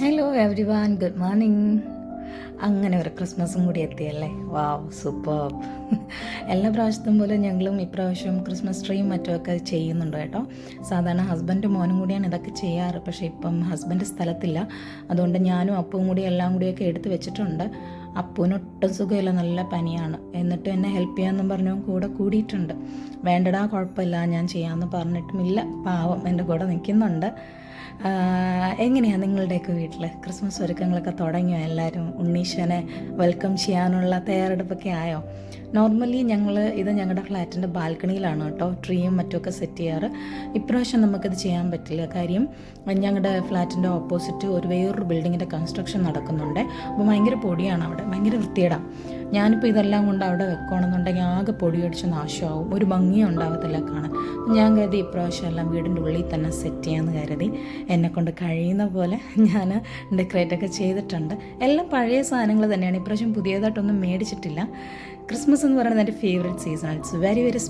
Hello every one, good morning. അങ്ങനെ ഒരു ക്രിസ്മസും കൂടി എത്തിയല്ലേ. വാവ്, സൂപ്പർ. എല്ലാ പ്രാവശ്യത്തും പോലെ ഞങ്ങളും ഇപ്രാവശ്യം ക്രിസ്മസ് ട്രീയും മറ്റുമൊക്കെ ചെയ്യുന്നുണ്ട് കേട്ടോ. സാധാരണ ഹസ്ബൻഡ് മോനും കൂടിയാണ് ഇതൊക്കെ ചെയ്യാറ്. പക്ഷേ ഇപ്പം ഹസ്ബൻഡ് സ്ഥലത്തില്ല, അതുകൊണ്ട് ഞാനും അപ്പവും കൂടി എല്ലാം കൂടിയൊക്കെ എടുത്ത് വെച്ചിട്ടുണ്ട്. അപ്പൂനൊട്ടും സുഖമില്ല, നല്ല പനിയാണ്. എന്നിട്ട് എന്നെ ഹെൽപ്പ് ചെയ്യാമെന്നും പറഞ്ഞു കൂടെ കൂടിയിട്ടുണ്ട്. വേണ്ടടാ, കുഴപ്പമില്ല, ഞാൻ ചെയ്യാമെന്ന് പറഞ്ഞിട്ടുമില്ല. പാവം എൻ്റെ കൂടെ നിൽക്കുന്നുണ്ട്. എങ്ങനെയാണ് നിങ്ങളുടെയൊക്കെ വീട്ടിൽ ക്രിസ്മസ് ഒരുക്കങ്ങളൊക്കെ തുടങ്ങിയോ? എല്ലാവരും ഉണ്ണീശനെ വെൽക്കം ചെയ്യാനുള്ള തയ്യാറെടുപ്പൊക്കെ ആയോ? നോർമലി ഇത് ഞങ്ങളുടെ ഫ്ലാറ്റിൻ്റെ ബാൽക്കണിയിലാണ് കേട്ടോ ട്രീയും മറ്റുമൊക്കെ സെറ്റ് ചെയ്യാറ്. ഇപ്രാവശ്യം നമുക്കത് ചെയ്യാൻ പറ്റില്ല. കാര്യം ഞങ്ങളുടെ ഫ്ലാറ്റിൻ്റെ ഓപ്പോസിറ്റ് വേറൊരു ബിൽഡിങ്ങിൻ്റെ കൺസ്ട്രക്ഷൻ നടക്കുന്നുണ്ട്. അപ്പോൾ ഭയങ്കര പൊടിയാണ് അവിടെ, ഭയങ്കര വൃത്തിയിടാം. ഞാനിപ്പോൾ ഇതെല്ലാം കൊണ്ട് അവിടെ വെക്കുകയാണെന്നുണ്ടെങ്കിൽ ആകെ പൊടിയടിച്ച് നാശമാവും, ഒരു ഭംഗിയും ഉണ്ടാകത്തില്ല കാണാൻ. ഞാൻ കരുതി ഇപ്രാവശ്യം എല്ലാം വീടിൻ്റെ ഉള്ളിൽ തന്നെ സെറ്റ് ചെയ്യാമെന്ന് കരുതി എന്നെക്കൊണ്ട് കഴിയുന്ന പോലെ ഞാൻ ഡെക്കറേറ്റൊക്കെ ചെയ്തിട്ടുണ്ട്. എല്ലാം പഴയ സാധനങ്ങൾ തന്നെയാണ്. ഇപ്രാവശ്യം പുതിയതായിട്ടൊന്നും മേടിച്ചിട്ടില്ല. ക്രിസ്മസ് എന്ന് പറയുന്നത് എൻ്റെ favourite season. It's very very